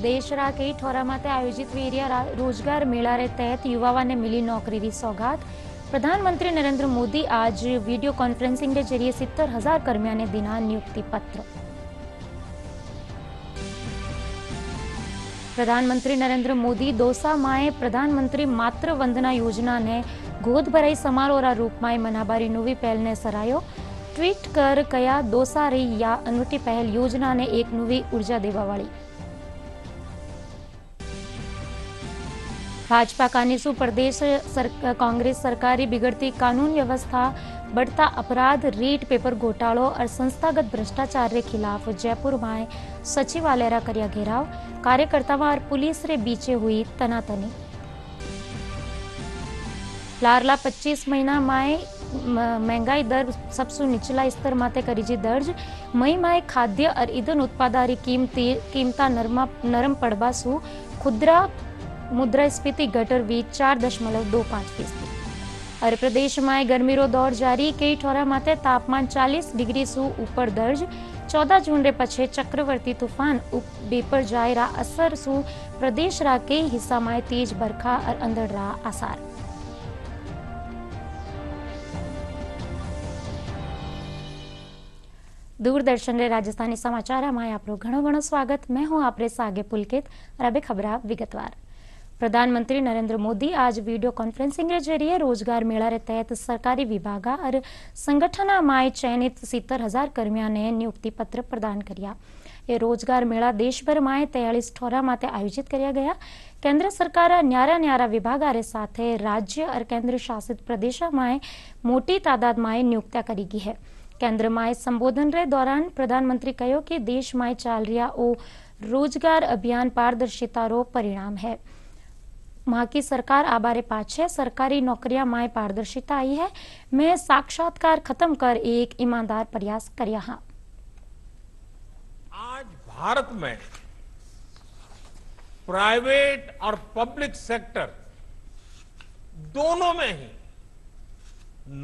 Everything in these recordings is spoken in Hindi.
દેશરા કઈ ઠોરામાતે આયોજિત વેરિયા રોજગાર મેળારે તહેત યુવાઓને मिली नौकरी की सौगात। प्रधानमंत्री नरेंद्र मोदी आज वीडियो कॉन्फ्रेंसिंग के जरिए 70,000 कर्मियों ने दिना नियुक्ति पत्र। प्रधानमंत्री नरेंद्र मोदी दौसा माए प्रधानमंत्री मातृ वंदना योजना ने गोद भराई समारोह रूप में मनाबारी नवी पहल ने सरायो। ट्वीट कर कया दौसा रही या अनूठी पहल योजना ने एक नवी ऊर्जा देवा वाली। भाजपा कानीसू प्रदेश कांग्रेस सरकारी बिगड़ती कानून व्यवस्था, बढ़ता अपराध, रीट पेपर घोटालों और संस्थागत भ्रष्टाचार के खिलाफ जयपुर में सचिवालय रा कर्या घेराव। कार्यकर्ताओं और पुलिस रे बीचे हुई तनातनी। लारला 25 महीना में महंगाई दर सबसे निचला स्तर माते करीजी दर्ज। मई माए खाद्य और ईंधन उत्पादारी कीमता नरम पड़बा सु खुदरा मुद्रास्फीति घटर भी 4.25%। और प्रदेश में गर्मी रो दौर जारी। कई ठोरा माते तापमान 40 डिग्री सु ऊपर दर्ज। 14 जून रे पछे चक्रवर्ती तूफान बेपर जाय रा असर सु प्रदेश रा कई हिस्सा में तेज बरखा और अंधड़ रा आसार। दूरदर्शन रे राजस्थानी समाचार में आपरो घणो घणो स्वागत। मैं हूं आपरे सागे पुलकित और अबे खबरा विगतवार। प्रधानमंत्री नरेंद्र मोदी आज वीडियो कॉन्फ्रेंसिंग के जरिए रोजगार मेला रे तहत सरकारी विभाग और संगठन में चयनित 70,000 कर्मियों ने नियुक्ति पत्र प्रदान किया। ये रोजगार मेला देश भर में 43 ठोरा माते आयोजित किया गया। केंद्र सरकार न्यारा न्यारा विभाग रे साथ राज्य और केंद्र शासित प्रदेश में मोटी तादाद में नियुक्तियां करी है। केंद्र में संबोधन रे दौरान प्रधानमंत्री कहो कि देश में चल रहा ओ रोजगार अभियान पारदर्शिता रो परिणाम है। वहां की सरकार आबारे पाछे सरकारी नौकरियां में पारदर्शिता आई है। मैं साक्षात्कार खत्म कर एक ईमानदार प्रयास करया। हाँ, आज भारत में प्राइवेट और पब्लिक सेक्टर दोनों में ही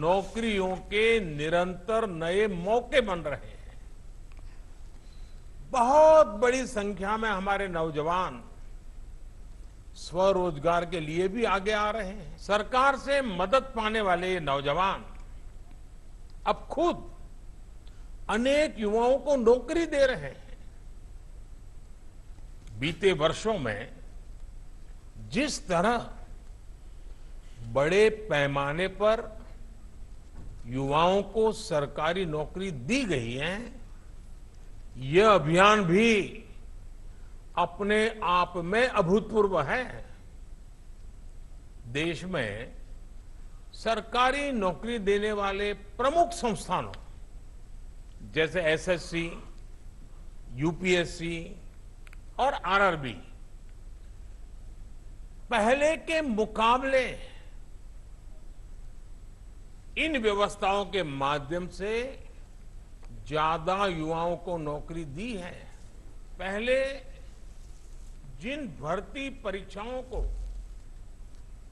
नौकरियों के निरंतर नए मौके बन रहे हैं। बहुत बड़ी संख्या में हमारे नौजवान स्वरोजगार के लिए भी आगे आ रहे हैं। सरकार से मदद पाने वाले ये नौजवान अब खुद अनेक युवाओं को नौकरी दे रहे हैं। बीते वर्षों में जिस तरह बड़े पैमाने पर युवाओं को सरकारी नौकरी दी गई है, यह अभियान भी अपने आप में अभूतपूर्व है। देश में सरकारी नौकरी देने वाले प्रमुख संस्थानों जैसे एसएससी, यूपीएससी और आरआरबी पहले के मुकाबले इन व्यवस्थाओं के माध्यम से ज्यादा युवाओं को नौकरी दी है। पहले जिन भर्ती परीक्षाओं को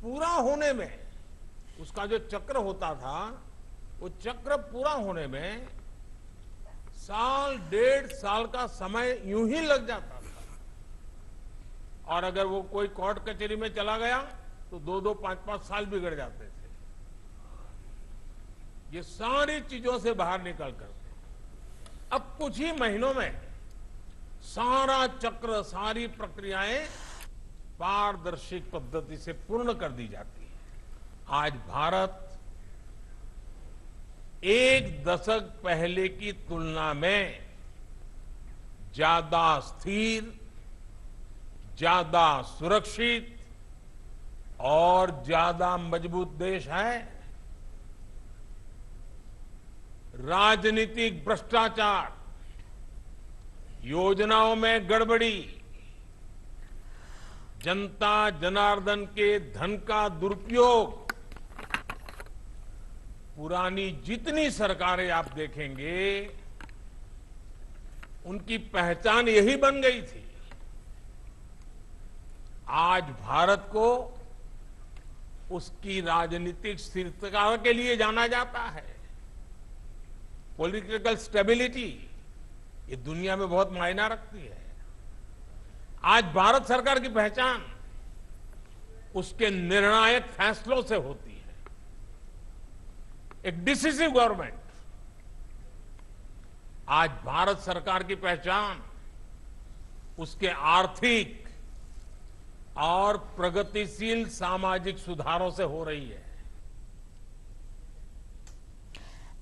पूरा होने में उसका जो चक्र होता था, वो चक्र पूरा होने में साल 1.5 का समय यूं ही लग जाता था। और अगर वो कोई कोर्ट कचहरी में चला गया तो 2-2, 5-5 साल बिगड़ जाते थे। ये सारी चीजों से बाहर निकल कर अब कुछ ही महीनों में सारा चक्र, सारी प्रक्रियाएं पारदर्शी पद्धति से पूर्ण कर दी जाती है। आज भारत एक दशक पहले की तुलना में ज्यादा स्थिर, ज्यादा सुरक्षित और ज्यादा मजबूत देश है। राजनीतिक भ्रष्टाचार, योजनाओं में गड़बड़ी, जनता जनार्दन के धन का दुरुपयोग, पुरानी जितनी सरकारें आप देखेंगे उनकी पहचान यही बन गई थी। आज भारत को उसकी राजनीतिक स्थिरता के लिए जाना जाता है। पॉलिटिकल स्टेबिलिटी ये दुनिया में बहुत मायना रखती है। आज भारत सरकार की पहचान उसके निर्णायक फैसलों से होती है। एक डिसिसिव गवर्नमेंट। आज भारत सरकार की पहचान उसके आर्थिक और प्रगतिशील सामाजिक सुधारों से हो रही है।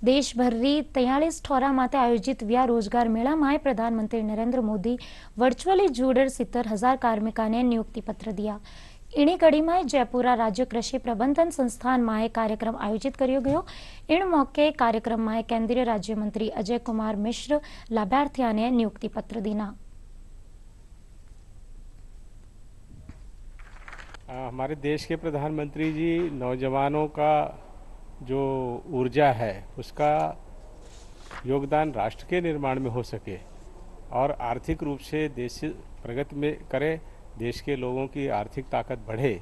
દેશભરની 43 ઠોરા માટે આયોજિત વ્યા રોજગાર મેળામાં પ્રધાનમંત્રી નરેન્દ્ર મોદી વર્ચ્યુઅલી જોડેલ 70,000 કાર્મિકોને નિયુક્તિ પત્ર દિયા। इणी कड़ी में जयपुरा राज्य कृषि प्रबंधन संस्थान में कार्यक्रम आयोजित किया गयो। इन मौके कार्यक्रम में केंद्रीय राज्य मंत्री अजय कुमार मिश्र लाभार्थियों ने नियुक्ति पत्र दीना। हमारे देश के प्रधानमंत्री जी नौजवानों का जो ऊर्जा है उसका योगदान राष्ट्र के निर्माण में हो सके और आर्थिक रूप से देश प्रगति में करे, देश के लोगों की आर्थिक ताकत बढ़े,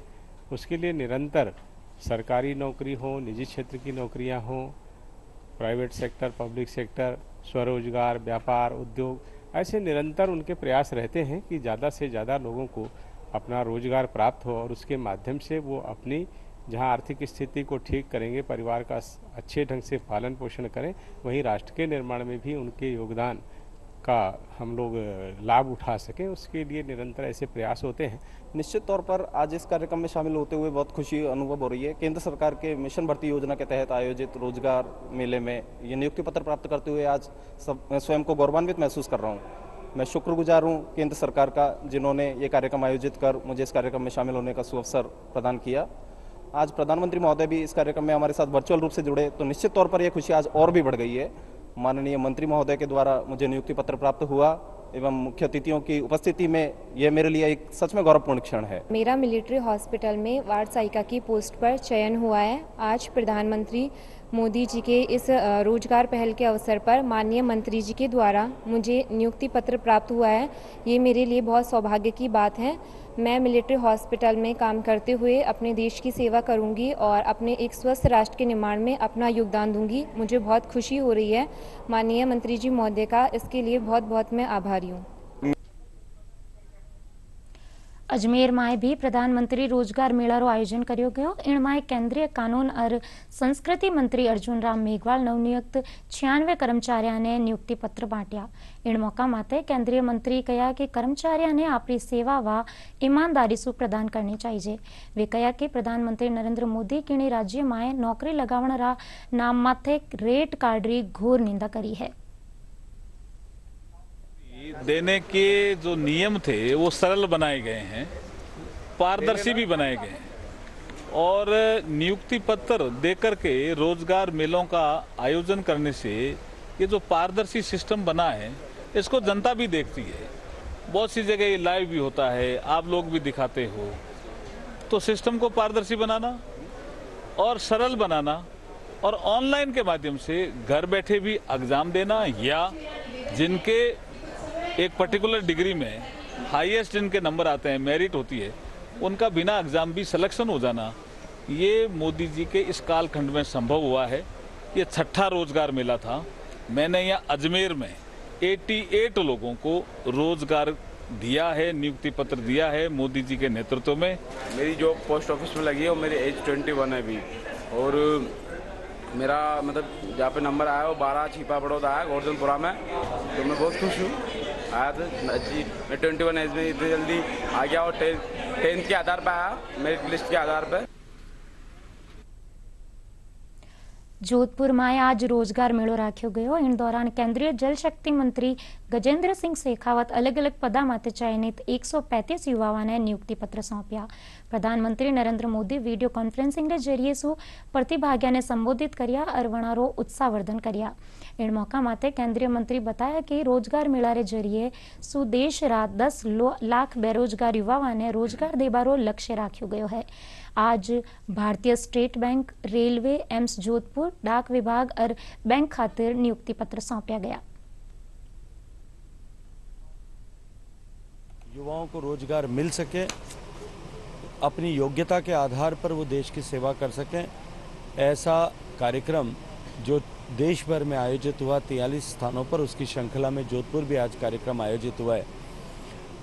उसके लिए निरंतर सरकारी नौकरी हो, निजी क्षेत्र की नौकरियां हो, प्राइवेट सेक्टर, पब्लिक सेक्टर, स्वरोजगार, व्यापार, उद्योग, ऐसे निरंतर उनके प्रयास रहते हैं कि ज़्यादा से ज़्यादा लोगों को अपना रोजगार प्राप्त हो और उसके माध्यम से वो अपनी जहां आर्थिक स्थिति को ठीक करेंगे, परिवार का अच्छे ढंग से पालन पोषण करें, वहीं राष्ट्र के निर्माण में भी उनके योगदान का हम लोग लाभ उठा सकें, उसके लिए निरंतर ऐसे प्रयास होते हैं। निश्चित तौर पर आज इस कार्यक्रम में शामिल होते हुए बहुत खुशी अनुभव हो रही है। केंद्र सरकार के मिशन भर्ती योजना के तहत आयोजित रोजगार मेले में ये नियुक्ति पत्र प्राप्त करते हुए आज मैं स्वयं को गौरवान्वित महसूस कर रहा हूँ। मैं शुक्रगुजार हूँ केंद्र सरकार का, जिन्होंने ये कार्यक्रम आयोजित कर मुझे इस कार्यक्रम में शामिल होने का सुअवसर प्रदान किया। आज प्रधानमंत्री महोदय भी इस कार्यक्रम में हमारे साथ वर्चुअल रूप से जुड़े, तो निश्चित तौर पर यह खुशी आज और भी बढ़ गई है। माननीय मंत्री महोदय के द्वारा मुझे नियुक्ति पत्र प्राप्त हुआ एवं मुख्य अतिथियों की उपस्थिति में यह मेरे लिए एक सच में गौरवपूर्ण क्षण है। मेरा मिलिट्री हॉस्पिटल में वार्ड सहायिका की पोस्ट पर चयन हुआ है। आज प्रधानमंत्री मोदी जी के इस रोजगार पहल के अवसर पर माननीय मंत्री जी के द्वारा मुझे नियुक्ति पत्र प्राप्त हुआ है। ये मेरे लिए बहुत सौभाग्य की बात है। मैं मिलिट्री हॉस्पिटल में काम करते हुए अपने देश की सेवा करूंगी और अपने एक स्वस्थ राष्ट्र के निर्माण में अपना योगदान दूंगी। मुझे बहुत खुशी हो रही है। माननीय मंत्री जी महोदय का इसके लिए बहुत बहुत मैं आभारी हूँ। अजमेर में भी प्रधानमंत्री रोजगार मेला रो आयोजन किया गयो। इन में केंद्रीय कानून और संस्कृति मंत्री अर्जुन राम मेघवाल नवनियुक्त 96 कर्मचारियों ने नियुक्ति पत्र बांटिया। इन मौका माते केंद्रीय मंत्री कहा कि कर्मचारियों ने अपनी सेवा व ईमानदारी से प्रदान करनी चाहिए। वे कहा कि प्रधानमंत्री नरेंद्र मोदी किणी राज्य में नौकरी लगावण रा नाम माथे रेट काढ़ी घोर निंदा करी है। देने के जो नियम थे वो सरल बनाए गए हैं, पारदर्शी भी बनाए गए हैं और नियुक्ति पत्र देकर के रोजगार मेलों का आयोजन करने से ये जो पारदर्शी सिस्टम बना है इसको जनता भी देखती है। बहुत सी जगह ये लाइव भी होता है, आप लोग भी दिखाते हो। तो सिस्टम को पारदर्शी बनाना और सरल बनाना और ऑनलाइन के माध्यम से घर बैठे भी एग्जाम देना या जिनके एक पर्टिकुलर डिग्री में हाईएस्ट जिनके नंबर आते हैं, मेरिट होती है, उनका बिना एग्जाम भी सिलेक्शन हो जाना, ये मोदी जी के इस कालखंड में संभव हुआ है। ये 6ठा रोजगार मेला था। मैंने यहाँ अजमेर में 88 लोगों को रोजगार दिया है, नियुक्ति पत्र दिया है मोदी जी के नेतृत्व में। मेरी जॉब पोस्ट ऑफिस में लगी है और मेरी एज 21 है अभी, और मेरा मतलब जहाँ पे नंबर आया वो 12 छिपा बड़ौदा आया गोवर्धनपुरा में, तो मैं बहुत खुश हूँ। आया था जी, मैं 21 एज में इतनी जल्दी आ गया और 10th के आधार पर आया, मेरिट लिस्ट के आधार पर। जोधपुर में आज रोजगार मेलो राख्यो गयो। इन दौरान केंद्रीय जल शक्ति मंत्री गजेंद्र सिंह शेखावत अलग अलग पदा माटे चयनित 135 युवाओं ने नियुक्ति पत्र सौंप्या। प्रधानमंत्री नरेंद्र मोदी वीडियो कॉन्फ्रेंसिंग के जरिए सु प्रतिभागियों ने संबोधित कर्या और वणारो उत्साहवर्धन कर्या। इन मौका माटे केंद्रीय मंत्री बताया कि रोजगार मेला रे जरिए सु देश रात 10 लाख बेरोजगार युवाओं ने रोजगार देबारो लक्ष्य राख्यो गयो है। आज भारतीय state bank, railway, AIIMS Jodhpur, डाक विभाग और बैंक खातिर नियुक्ति पत्र सौंपा गया। युवाओं को रोजगार मिल सके, अपनी योग्यता के आधार पर वो देश की सेवा कर सकें, ऐसा कार्यक्रम जो देश भर में आयोजित हुआ 43 स्थानों पर, उसकी श्रृंखला में जोधपुर भी आज कार्यक्रम आयोजित हुआ है।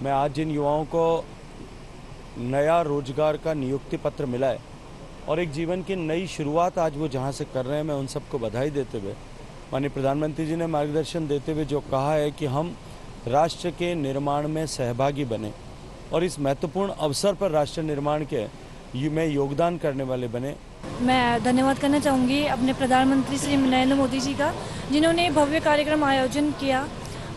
मैं आज जिन युवाओं को नया रोजगार का नियुक्ति पत्र मिला है और एक जीवन की नई शुरुआत आज वो जहाँ से कर रहे हैं, मैं उन सबको बधाई देते हुए, माननीय प्रधानमंत्री जी ने मार्गदर्शन देते हुए जो कहा है कि हम राष्ट्र के निर्माण में सहभागी बने और इस महत्वपूर्ण अवसर पर राष्ट्र निर्माण के में योगदान करने वाले बने। मैं धन्यवाद करना चाहूँगी अपने प्रधानमंत्री श्री नरेंद्र मोदी जी का, जिन्होंने भव्य कार्यक्रम आयोजन किया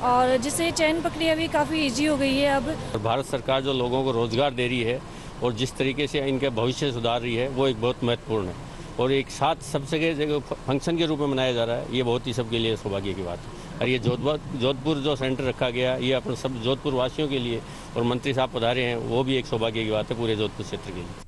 और जिससे चयन प्रक्रिया भी काफ़ी इजी हो गई है। अब भारत सरकार जो लोगों को रोजगार दे रही है और जिस तरीके से इनका भविष्य सुधार रही है, वो एक बहुत महत्वपूर्ण है और एक साथ सबसे जगह फंक्शन के रूप में मनाया जा रहा है। ये बहुत ही सबके लिए सौभाग्य की बात है और ये जोधपुर जो सेंटर रखा गया, ये अपने सब जोधपुर वासियों के लिए और मंत्री साहब पधारे हैं, वो भी एक सौभाग्य की बात है पूरे जोधपुर क्षेत्र के लिए।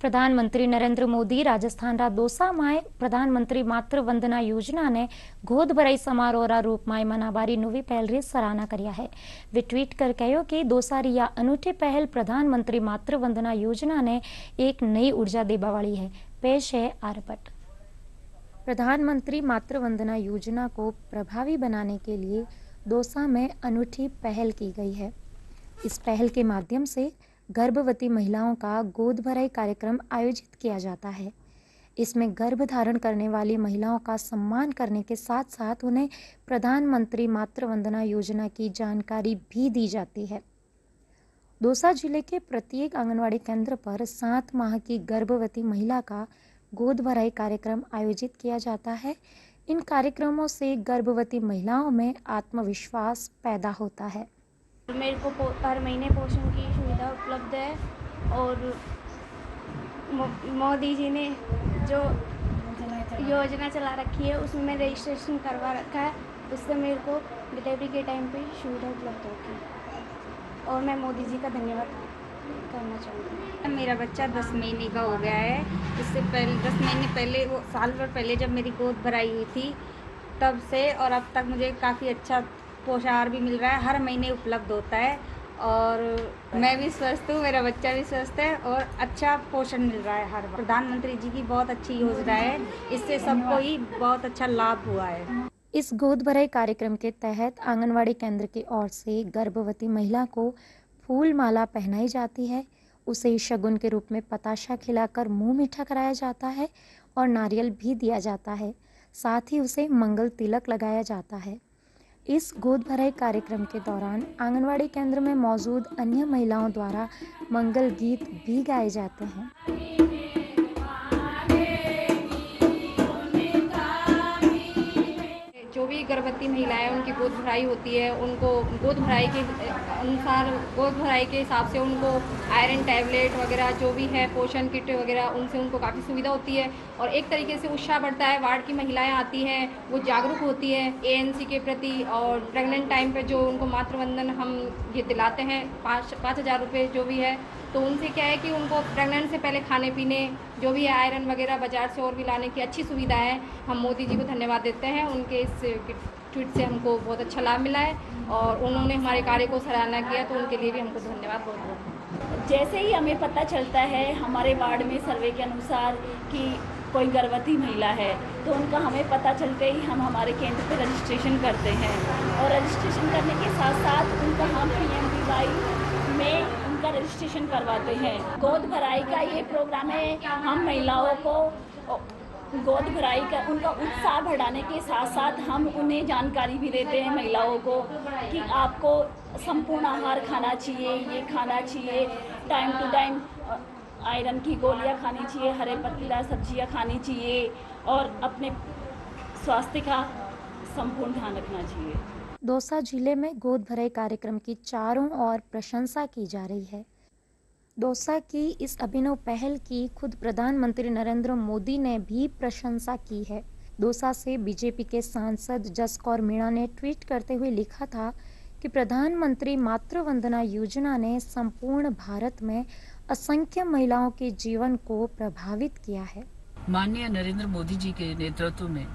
प्रधानमंत्री नरेंद्र मोदी राजस्थान रा दौसा में प्रधानमंत्री मातृ वंदना योजना ने गोद भराई समारोह रा रूप में मनाबारी नवी पहल री सराहना करिया है। वे ट्वीट कर कहो कि दौसा री यह अनूठी पहल प्रधानमंत्री मातृ वंदना योजना ने एक नई ऊर्जा देवा वाली है। पेश है आ रिपोर्ट। प्रधानमंत्री मातृ वंदना योजना को प्रभावी बनाने के लिए दौसा में अनूठी पहल की गई है। इस पहल के माध्यम से गर्भवती महिलाओं का गोद भराई कार्यक्रम आयोजित किया जाता है। इसमें गर्भ धारण करने वाली महिलाओं का सम्मान करने के साथ साथ उन्हें प्रधानमंत्री मातृ वंदना योजना की जानकारी भी दी जाती है। दौसा जिले के प्रत्येक आंगनवाड़ी केंद्र पर 7 माह की गर्भवती महिला का गोद भराई कार्यक्रम आयोजित किया जाता है। इन कार्यक्रमों से गर्भवती महिलाओं में आत्मविश्वास पैदा होता है। मेरे को हर महीने पोषण की सुविधा उपलब्ध है और मोदी जी ने जो योजना चला रखी है उसमें मैं रजिस्ट्रेशन करवा रखा है। उससे मेरे को डिलीवरी के टाइम पे सुविधा उपलब्ध होगी और मैं मोदी जी का धन्यवाद करना चाहूँगी। मेरा बच्चा 10 महीने का हो गया है। इससे पहले 10 महीने पहले, वो साल भर पहले जब मेरी गोद भराई हुई थी तब से और अब तक मुझे काफ़ी अच्छा पोषण आहार भी मिल रहा है, हर महीने उपलब्ध होता है और मैं भी स्वस्थ हूँ, मेरा बच्चा भी स्वस्थ है और अच्छा पोषण मिल रहा है हर बार। प्रधानमंत्री जी की बहुत अच्छी योजना है, इससे सबको ही बहुत अच्छा लाभ हुआ है। इस गोद भराई कार्यक्रम के तहत आंगनवाड़ी केंद्र की ओर से गर्भवती महिला को फूल माला पहनाई जाती है। उसे शगुन के रूप में पताशा खिलाकर मुंह मीठा कराया जाता है और नारियल भी दिया जाता है। साथ ही उसे मंगल तिलक लगाया जाता है। इस गोद भराई कार्यक्रम के दौरान आंगनवाड़ी केंद्र में मौजूद अन्य महिलाओं द्वारा मंगल गीत भी गाए जाते हैं। जो भी गर्भवती महिलाएं उनकी गोद भराई होती है, उनको गोद भराई के अनुसार, गोद भराई के हिसाब से उनको आयरन टैबलेट वगैरह जो भी है, पोषण किट वगैरह, उनसे उनको काफ़ी सुविधा होती है और एक तरीके से उत्साह बढ़ता है। वार्ड की महिलाएं आती हैं, वो जागरूक होती है ANC के प्रति और प्रेग्नेंट टाइम पे जो उनको मातृवंदन हम ये दिलाते हैं 5,000 रुपये जो भी है, तो उनसे क्या है कि उनको प्रेग्नेंट से पहले खाने पीने जो भी है आयरन वगैरह बाजार से और भी लाने की अच्छी सुविधा है। हम मोदी जी को धन्यवाद देते हैं, उनके इस ट्वीट से हमको बहुत अच्छा लाभ मिला है और उन्होंने हमारे कार्य को सराहना किया, तो उनके लिए भी हमको धन्यवाद बहुत बहुत। जैसे ही हमें पता चलता है हमारे वार्ड में सर्वे के अनुसार कि कोई गर्भवती महिला है, तो उनका हमें पता चलते ही हम हमारे केंद्र पर रजिस्ट्रेशन करते हैं और रजिस्ट्रेशन करने के साथ साथ उनका हम PMVY में उनका रजिस्ट्रेशन करवाते हैं। गोद भराई का ये प्रोग्राम है, हम महिलाओं को गोद भराई का उनका उत्साह बढ़ाने के साथ साथ हम उन्हें जानकारी भी देते हैं महिलाओं को कि आपको संपूर्ण आहार खाना चाहिए, ये खाना चाहिए, टाइम टू टाइम आयरन की गोलियां खानी चाहिए, हरे पत्तेदार सब्जियां खानी चाहिए और अपने स्वास्थ्य का संपूर्ण ध्यान रखना चाहिए। दौसा जिले में गोद भराई कार्यक्रम की चारों ओर प्रशंसा की जा रही है। दौसा की इस अभिनव पहल की खुद प्रधानमंत्री नरेंद्र मोदी ने भी प्रशंसा की है। दौसा से बीजेपी के सांसद जस कौर मीणा ने ट्वीट करते हुए लिखा था कि प्रधानमंत्री मातृ वंदना योजना ने संपूर्ण भारत में असंख्य महिलाओं के जीवन को प्रभावित किया है। माननीय नरेंद्र मोदी जी के नेतृत्व में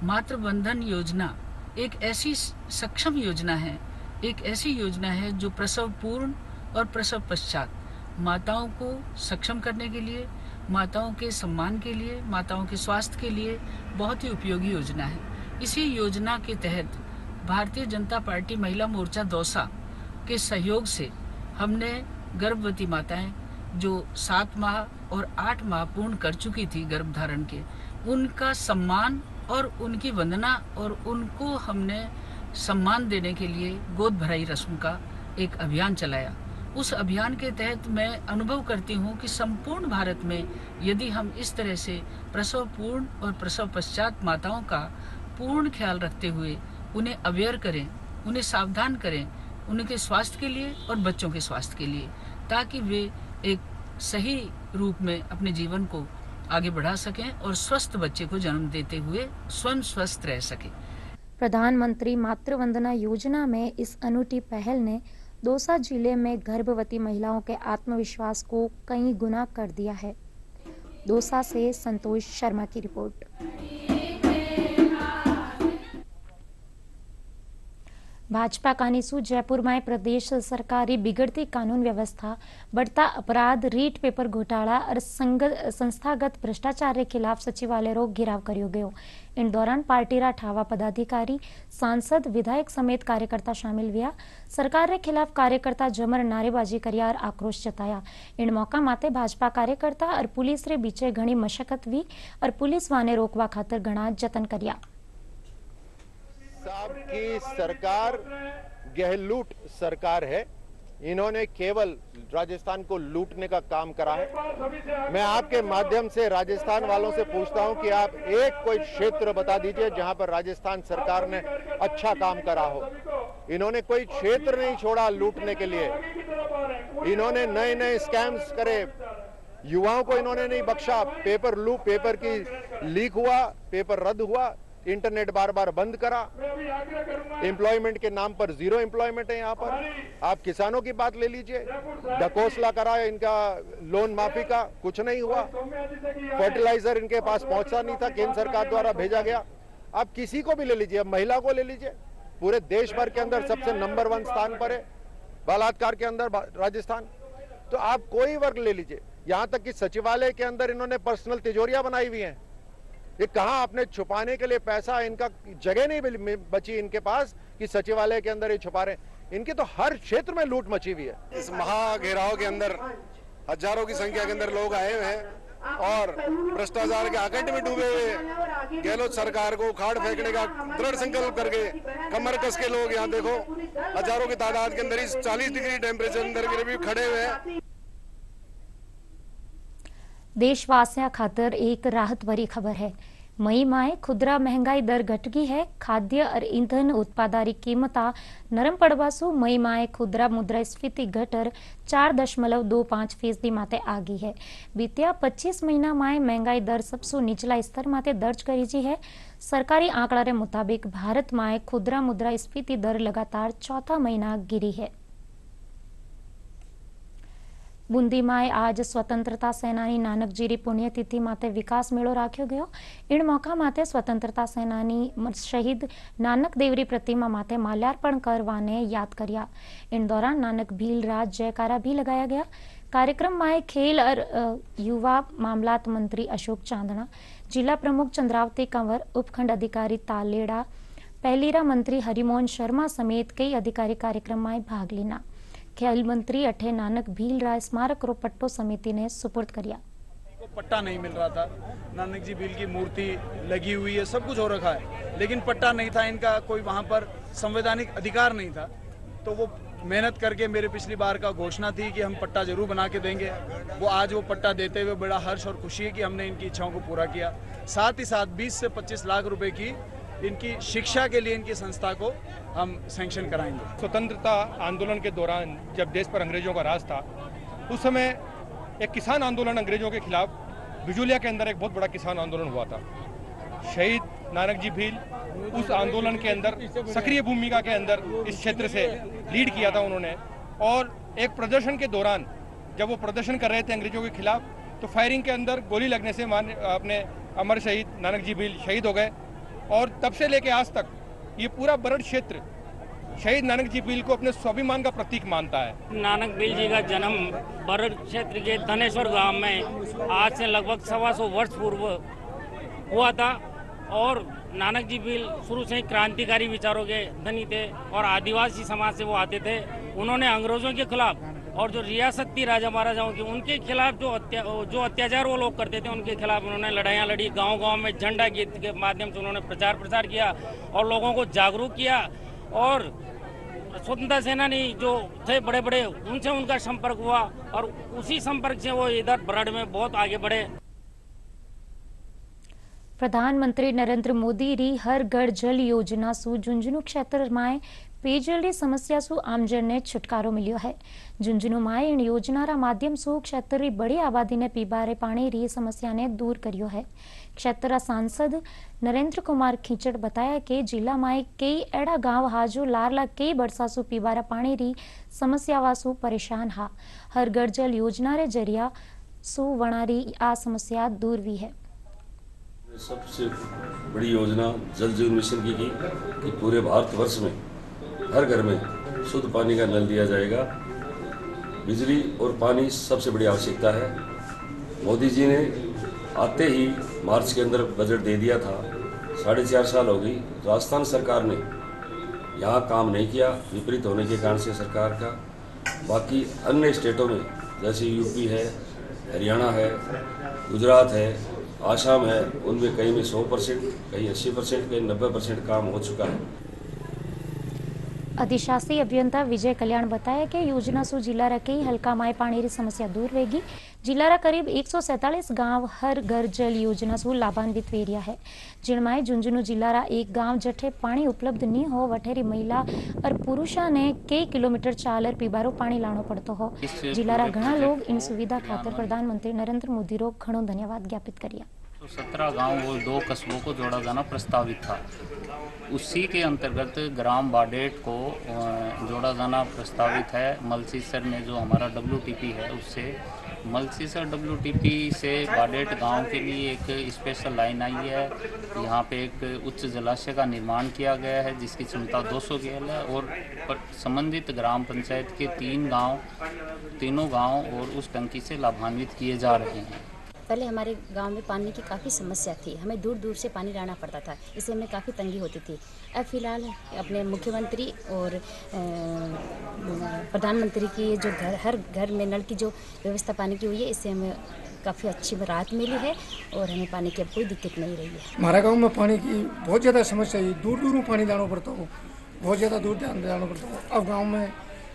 मातृ वंदन योजना एक ऐसी सक्षम योजना है, एक ऐसी योजना है जो प्रसव पूर्व और प्रसव पश्चात माताओं को सक्षम करने के लिए, माताओं के सम्मान के लिए, माताओं के स्वास्थ्य के लिए बहुत ही उपयोगी योजना है। इसी योजना के तहत भारतीय जनता पार्टी महिला मोर्चा दौसा के सहयोग से हमने गर्भवती माताएं जो 7 माह और 8 माह पूर्ण कर चुकी थी गर्भ धारण के, उनका सम्मान और उनकी वंदना और उनको हमने सम्मान देने के लिए गोद भराई रस्म का एक अभियान चलाया। उस अभियान के तहत मैं अनुभव करती हूँ कि संपूर्ण भारत में यदि हम इस तरह से प्रसव पूर्ण और प्रसव पश्चात माताओं का पूर्ण ख्याल रखते हुए उन्हें अवेयर करें, उन्हें सावधान करें, उनके स्वास्थ्य के लिए और बच्चों के स्वास्थ्य के लिए, ताकि वे एक सही रूप में अपने जीवन को आगे बढ़ा सकें और स्वस्थ बच्चे को जन्म देते हुए स्वयं स्वस्थ रह सकें। प्रधानमंत्री मातृ वंदना योजना में इस अनूठी पहल ने दौसा जिले में गर्भवती महिलाओं के आत्मविश्वास को कई गुना कर दिया है। दौसा से संतोष शर्मा की रिपोर्ट। भाजपा कानीसू जयपुर में प्रदेश सरकारी बिगड़ती कानून व्यवस्था, बढ़ता अपराध, रीट पेपर घोटाला और संस्थागत भ्रष्टाचार के खिलाफ सचिवालय रो घेराव कर्यो गयो। इन दौरान पार्टी रा ठावा पदाधिकारी, सांसद, विधायक समेत कार्यकर्ता शामिल हुआ। सरकार रे खिलाफ कार्यकर्ता जमर नारेबाजी कर्या और आक्रोश जताया। इन मौका माते भाजपा कार्यकर्ता और पुलिस रे बीचे घणी मशक्कत हुई और पुलिस वाने रोकवा खातर घणा जतन कर्या। साहब की सरकार गहलूट सरकार है। इन्होंने केवल राजस्थान को लूटने का काम करा है। मैं आपके माध्यम से राजस्थान वालों से पूछता हूं कि आप एक कोई क्षेत्र बता दीजिए जहां पर राजस्थान सरकार ने अच्छा काम करा हो। इन्होंने कोई क्षेत्र नहीं छोड़ा लूटने के लिए। इन्होंने नए नए स्कैम्स करे, युवाओं को इन्होंने नहीं बख्शा। पेपर की लीक हुआ, पेपर रद्द हुआ, इंटरनेट बार बार बंद करा। एम्प्लॉयमेंट के नाम पर जीरो एम्प्लॉयमेंट है यहाँ पर। आप किसानों की बात ले लीजिए, ढकोसला करा इनका लोन माफी का, कुछ नहीं हुआ। फर्टिलाइजर इनके पास पहुंचा नहीं था, केंद्र सरकार द्वारा भेजा गया। आप किसी को भी ले लीजिए, अब महिला को ले लीजिए, पूरे देश भर के अंदर सबसे नंबर 1 स्थान पर है बलात्कार के अंदर राजस्थान। तो आप कोई वर्ग ले लीजिए, यहाँ तक कि सचिवालय के अंदर इन्होंने पर्सनल तिजोरियां बनाई हुई हैं। ये कहां आपने छुपाने के लिए पैसा, इनका जगह नहीं बची इनके पास कि सचिवालय के अंदर ये छुपा रहे। इनके तो हर क्षेत्र में लूट मची हुई है। इस महा घेराव के अंदर हजारों की संख्या के अंदर लोग आए हुए हैं और भ्रष्टाचार के आकंठ में डूबे हुए गहलोत सरकार को उखाड़ फेंकने का दृढ़ संकल्प करके कमर कस के लोग यहाँ देखो हजारों की तादाद के अंदर इस 40 डिग्री टेम्परेचर अंदर के भी खड़े हुए हैं। देशवासियों खातर एक राहत भरी खबर है। मई माह खुदरा महंगाई दर घट गई है। खाद्य और ईंधन उत्पादारी कीमत नरम पड़वासु मई माह खुदरा मुद्रास्फीति घटर 4.25% माते आ गई है। बीत्या 25 महीना माह महंगाई दर सबसे निचला स्तर माते दर्ज करी जी है। सरकारी आंकड़ा रे मुताबिक भारत माह खुदरा मुद्रास्फीति दर लगातार चौथा महीना गिरी है। बूंदी में आज स्वतंत्रता सेनानी नानक जी री पुण्यतिथि माते विकास मेळो राख्यो गयो। इन मौका माते स्वतंत्रता सेनानी शहीद नानक देवरी प्रतिमा माते माल्यार्पण करवाने याद कर्या। इन दौरान नानक भील राज जयकारा भी लगाया गया। कार्यक्रम में खेल और युवा मामलात मंत्री अशोक चांदना, जिला प्रमुख चंद्रावती कंवर, उपखंड अधिकारी तालेड़ा, पहलीरा मंत्री हरिमोहन शर्मा समेत कई अधिकारी कार्यक्रम में भाग लेना। खेल मंत्री अठे नानक भील राय स्मारक रो पट्टो समिति ने सुपुर्द किया। पट्टा नहीं मिल रहा था, नानक जी भील की मूर्ति लगी हुई है, सब कुछ हो रखा है, लेकिन पट्टा नहीं था। इनका कोई वहां पर संवैधानिक अधिकार नहीं था। तो वो मेहनत करके मेरे पिछली बार का घोषणा थी कि हम पट्टा जरूर बना के देंगे। वो आज वो पट्टा देते हुए बड़ा हर्ष और खुशी है कि हमने इनकी इच्छाओं को पूरा किया। साथ ही साथ 20 से 25 लाख रुपए की इनकी शिक्षा के लिए इनकी संस्था को हम सैंक्शन कराएंगे। स्वतंत्रता आंदोलन के दौरान जब देश पर अंग्रेजों का राज था, उस समय एक किसान आंदोलन अंग्रेजों के खिलाफ बिजुलिया के अंदर एक बहुत बड़ा किसान आंदोलन हुआ था। शहीद नानक जी भील उस आंदोलन के अंदर सक्रिय भूमिका के अंदर इस क्षेत्र से लीड किया था उन्होंने। और एक प्रदर्शन के दौरान जब वो प्रदर्शन कर रहे थे अंग्रेजों के खिलाफ, तो फायरिंग के अंदर गोली लगने से अपने अमर शहीद नानक जी भील शहीद हो गए। और तब से लेके आज तक ये पूरा बरड़ क्षेत्र शहीद नानक जी भील को अपने स्वाभिमान का प्रतीक मानता है। नानक भील जी का जन्म बरड़ क्षेत्र के धनेश्वर गांव में आज से लगभग 125 वर्ष पूर्व हुआ था और नानक जी भी शुरू से ही क्रांतिकारी विचारों के धनी थे और आदिवासी समाज से वो आते थे। उन्होंने अंग्रेजों के खिलाफ और जो रियासत थी राजा महाराजाओं की, उनके खिलाफ जो अत्याचार वो लोग करते थे उनके खिलाफ उन्होंने लड़ाइयाँ लड़ी। गांव-गांव में झंडा गीत के माध्यम से उन्होंने प्रचार प्रसार किया और लोगों को जागरूक किया। और स्वतंत्रता सेनानी जो थे बड़े बड़े, उनसे उनका संपर्क हुआ और उसी संपर्क से वो इधर बरड़ में बहुत आगे बढ़े। प्रधानमंत्री नरेंद्र मोदी री हर घर जल योजना सु झुंझुनू क्षेत्र में पेयजल री समस्या सु आमजन ने छुटकारो मिलियो है। झुंझुनू में इन योजना रा माध्यम सु क्षेत्र री बड़ी आबादी ने पीबारे पानी री समस्या ने दूर करियो है। क्षेत्र रा सांसद नरेंद्र कुमार खींचड़ बताया कि जिला में कई एड़ा गांव हा जो लारला कई बरसा सु पीबारा पानी री समस्या वासु परेशान हा। हर घर जल योजना रे जरिया सु वणारी आ समस्या दूर हुई है। सबसे बड़ी योजना जल जीवन मिशन की कि पूरे भारतवर्ष में हर घर में शुद्ध पानी का नल दिया जाएगा। बिजली और पानी सबसे बड़ी आवश्यकता है। मोदी जी ने आते ही मार्च के अंदर बजट दे दिया था। 4.5 साल हो गई, राजस्थान सरकार ने यहाँ काम नहीं किया, विपरीत होने के कारण से सरकार का। बाकी अन्य स्टेटों में जैसे यूपी है, हरियाणा है, गुजरात है, आसाम है, उनमें कहीं में 100%, कहीं 80%, कहीं 90% काम हो चुका है। अधिशासी अभियंता विजय कल्याण बताया कि योजना सु जिला रा कई हल्का माय पानी री समस्या दूर होगी। जिला रा करीब 147 गांव हर घर जल योजना सु लाभान्वित वे रहा है। जिनमें झुंझुनू जिला रा एक गांव जठे पानी उपलब्ध नहीं हो वठेरी महिला और पुरुषा ने कई किलोमीटर चालर पीबारो पानी लाणो पड़तो हो। जिला रा घना लोग इन सुविधा खातर प्रधानमंत्री नरेंद्र मोदी रो घणो धन्यवाद ज्ञापित करिया। 17 गांव और 2 कस्बों को जोड़ा जाना प्रस्तावित था। उसी के अंतर्गत ग्राम बाडेट को जोड़ा जाना प्रस्तावित है। मलसीसर में जो हमारा WTP है उससे मलसीसर WTP से बाडेट गांव के लिए एक स्पेशल लाइन आई है। यहाँ पे एक उच्च जलाशय का निर्माण किया गया है जिसकी क्षमता 200 KL है और संबंधित ग्राम पंचायत के 3 गाँव और उस टंकी से लाभान्वित किए जा रहे हैं। पहले हमारे गांव में पानी की काफ़ी समस्या थी, हमें दूर दूर से पानी लाना पड़ता था, इससे हमें काफ़ी तंगी होती थी। अब फिलहाल अपने मुख्यमंत्री और प्रधानमंत्री की जो हर घर में नल की जो व्यवस्था पानी की हुई है, इससे हमें काफ़ी अच्छी राहत मिली है और हमें पानी की अब कोई दिक्कत नहीं रही है। हमारे गाँव में पानी की बहुत ज़्यादा समस्या है, दूर दूर में पानी लाना पड़ता हो, बहुत ज़्यादा दूर जाना पड़ता हो। अब गाँव में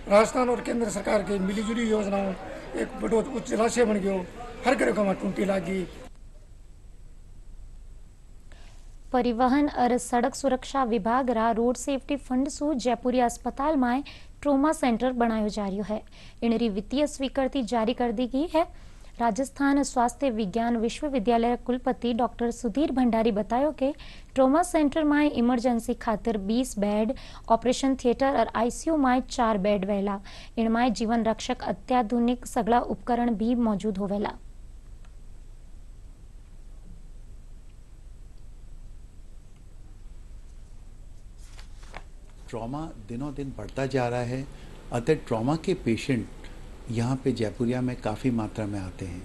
राजस्थान और केंद्र सरकार की मिलीजुली योजनाओं एक बड़ो उच्च जलाशय बन गयो, हर घर को टूटी लागी। परिवहन और सड़क सुरक्षा विभाग रा रोड सेफ्टी फंड सु जयपुरी अस्पताल में ट्रोमा सेंटर बनायो जा रही है। इनरी वित्तीय स्वीकृति जारी कर दी गई है। राजस्थान स्वास्थ्य विज्ञान विश्वविद्यालय कुलपति डॉक्टर सुधीर भंडारी बतायो कि ट्रोमा सेंटर में इमरजेंसी खातिर 20 बेड, ऑपरेशन थिएटर और ICU में 4 बेड वेला। इनमें जीवन रक्षक अत्याधुनिक सगला उपकरण भी मौजूद होवेला। ट्रॉमा दिनों दिन बढ़ता जा रहा है, अतः ट्रॉमा के पेशेंट यहाँ पे जयपुरिया में काफ़ी मात्रा में आते हैं।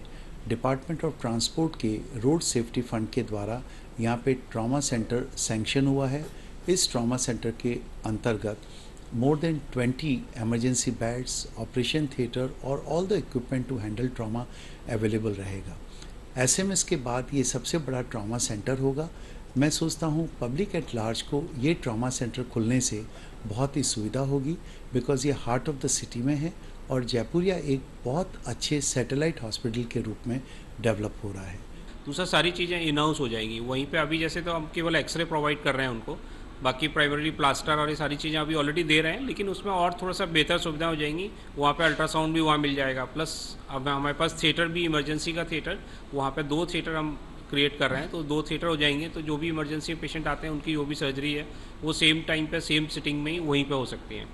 डिपार्टमेंट ऑफ ट्रांसपोर्ट के रोड सेफ्टी फंड के द्वारा यहाँ पे ट्रॉमा सेंटर सैंक्शन हुआ है। इस ट्रॉमा सेंटर के अंतर्गत more than 20 emergency beds, operation theatre और all the equipment to handle trauma available रहेगा। SMS के बाद ये सबसे बड़ा ट्रॉमा सेंटर होगा। मैं सोचता हूँ पब्लिक एट लार्ज को ये ट्रॉमा सेंटर खुलने से बहुत ही सुविधा होगी, बिकॉज़ ये हार्ट ऑफ द सिटी में है और जयपुरिया एक बहुत अच्छे सैटेलाइट हॉस्पिटल के रूप में डेवलप हो रहा है। दूसरा सारी चीज़ें इन हाउस हो जाएंगी वहीं पे। अभी जैसे तो हम केवल एक्सरे प्रोवाइड कर रहे हैं उनको, बाकी प्राइमरी प्लास्टर और ये सारी चीज़ें अभी ऑलरेडी दे रहे हैं, लेकिन उसमें और थोड़ा सा बेहतर सुविधा हो जाएंगी। वहाँ पे अल्ट्रासाउंड भी वहाँ मिल जाएगा, प्लस अब हमारे पास थिएटर भी, इमरजेंसी का थिएटर, वहाँ पे 2 थिएटर हम क्रिएट कर रहे हैं, तो 2 थिएटर हो जाएंगे। तो जो भी इमरजेंसी पेशेंट आते हैं उनकी जो भी सर्जरी है वो सेम टाइम पे सेम सिटिंग में ही वहीं पे हो सकती है।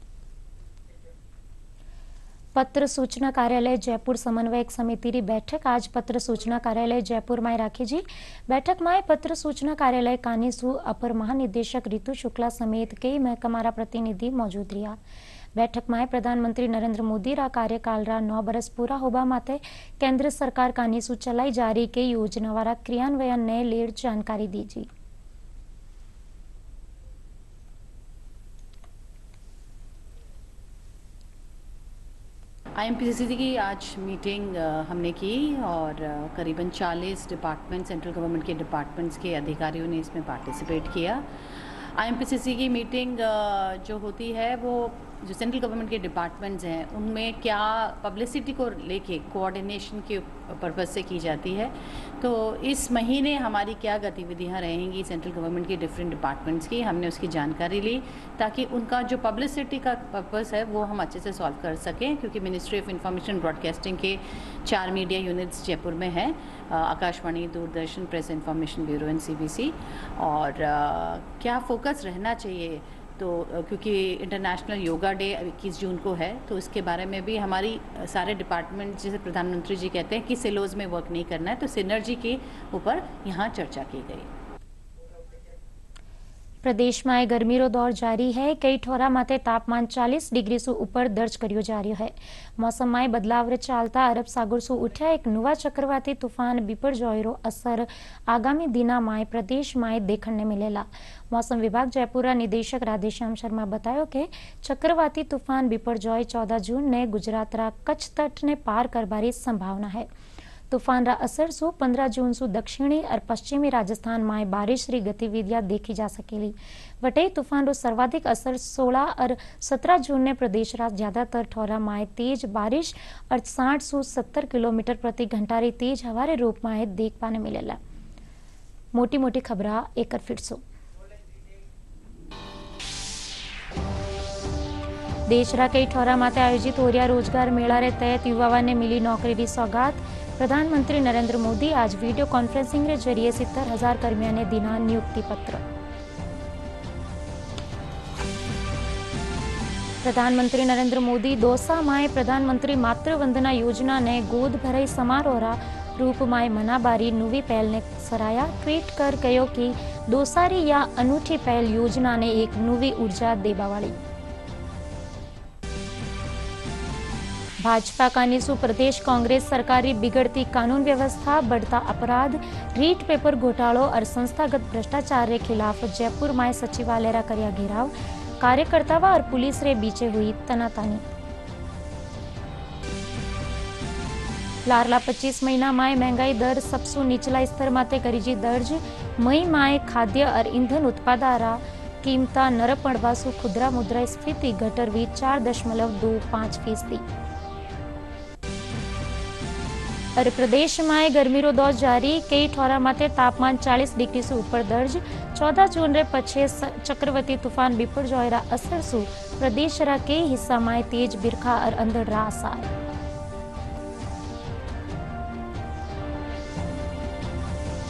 पत्र सूचना कार्यालय जयपुर समन्वयक समिति री बैठक आज पत्र सूचना कार्यालय जयपुर में राखी जी। बैठक में पत्र सूचना कार्यालय कानीसू अपर महानिदेशक ऋतु शुक्ला समेत कई महकमा प्रतिनिधि मौजूद रहा। बैठक में प्रधानमंत्री नरेंद्र मोदी रा कार्यकाल रा 9 बरस पूरा होबा माते केंद्र सरकार कानीसू चलाई जा रही कई योजना वाला क्रियान्वयन ने लेर जानकारी दी जी। IMPCC की आज मीटिंग हमने की और करीबन 40 डिपार्टमेंट, सेंट्रल गवर्नमेंट के डिपार्टमेंट्स के अधिकारियों ने इसमें पार्टिसिपेट किया। IMPCC की मीटिंग जो होती है वो जो सेंट्रल गवर्नमेंट के डिपार्टमेंट्स हैं उनमें क्या पब्लिसिटी को लेके कोऑर्डिनेशन के पर्पज़ से की जाती है। तो इस महीने हमारी क्या गतिविधियां रहेंगी सेंट्रल गवर्नमेंट के डिफरेंट डिपार्टमेंट्स की, हमने उसकी जानकारी ली ताकि उनका जो पब्लिसिटी का पर्पज़ है वो हम अच्छे से सॉल्व कर सकें, क्योंकि मिनिस्ट्री ऑफ इंफॉर्मेशन ब्रॉडकास्टिंग के 4 मीडिया यूनिट्स जयपुर में हैं, Akashvani, Doordarshan, press information bureau and CBC। और क्या फोकस रहना चाहिए, तो क्योंकि इंटरनेशनल योगा डे 21 जून को है, तो इसके बारे में भी हमारी सारे डिपार्टमेंट, जैसे प्रधानमंत्री जी कहते हैं कि सिलोज में वर्क नहीं करना है, तो सिनर्जी के ऊपर यहाँ चर्चा की गई। પ્રદેશમાં ગરમીનો દોર જારી है। कई ठोरा माते तापमान 40 डिग्री सु ऊपर दर्ज कर्यो जा रह्यो है। मौसम में बदलाव चालता अरब सागर सु उठ्या एक नवा चक्रवाती तूफान बिपरजॉयरो असर आगामी दिना में प्रदेश में देखने मिलेला। मौसम विभाग जयपुर निदेशक राधेश्याम शर्मा बतायो कि चक्रवाती तूफान बिपरजॉय 14 जून ने गुजरात रा कच्छ तट ने पार करवारी संभावना है। तूफान रा असर सु 15 जून सु दक्षिणी और पश्चिमी राजस्थान में बारिश री गतिविधियां देखी जा सकेली। वटे तूफान रो सर्वाधिक असर 16 और 17 जून ने प्रदेश रा ज्यादातर ठोरा में तेज बारिश और 60 सु 70 किलोमीटर प्रति घंटा री तेज हवा रे रूप में देखने मिलेला। मोटी मोटी खबरा एक फिर सो। देश रा कई ठोरा माते आयोजित हो रहा रोजगार मेला रे तहत युवाओं ने मिली नौकरी री सौगात। प्रधानमंत्री नरेंद्र मोदी आज वीडियो कॉन्फ्रेंसिंग के जरिए 70,000 कर्मियों ने दिना नियुक्ति पत्र। प्रधानमंत्री नरेंद्र मोदी दौसा में प्रधानमंत्री मातृ वंदना योजना ने गोद भराई समारोह रूप में मनाबारी नवी पहल ने सराया। ट्वीट कर कहो कि दोसारी या अनूठी पहल योजना ने एक नवी ऊर्जा देवावाड़ी। भाजपा कानीसु प्रदेश कांग्रेस सरकारी बिगड़ती कानून व्यवस्था, बढ़ता अपराध, रीट पेपर घोटालों और संस्थागत भ्रष्टाचार के खिलाफ जयपुर में सचिवालय रा कर्या घेराव। कार्यकर्ताओं और पुलिस रे बीचे हुई तनातानी। लारला 25 महीना में महंगाई दर सबसु निचला स्तर माते करीजी दर्ज। मई में खाद्य और ईंधन उत्पादरा कीमता नर पड़वासु खुदरा मुद्रास्फीति घटरवी 4.25%। और प्रदेश में गर्मी रो दौर जारी। कई ठोरा माते तापमान 40 डिग्री से ऊपर दर्ज। 14 जून रे पछे चक्रवाती तूफान बिपरजॉय रा असर सु प्रदेश रा कई हिस्सा में तेज बिरखा और अंधड़ रा आसार।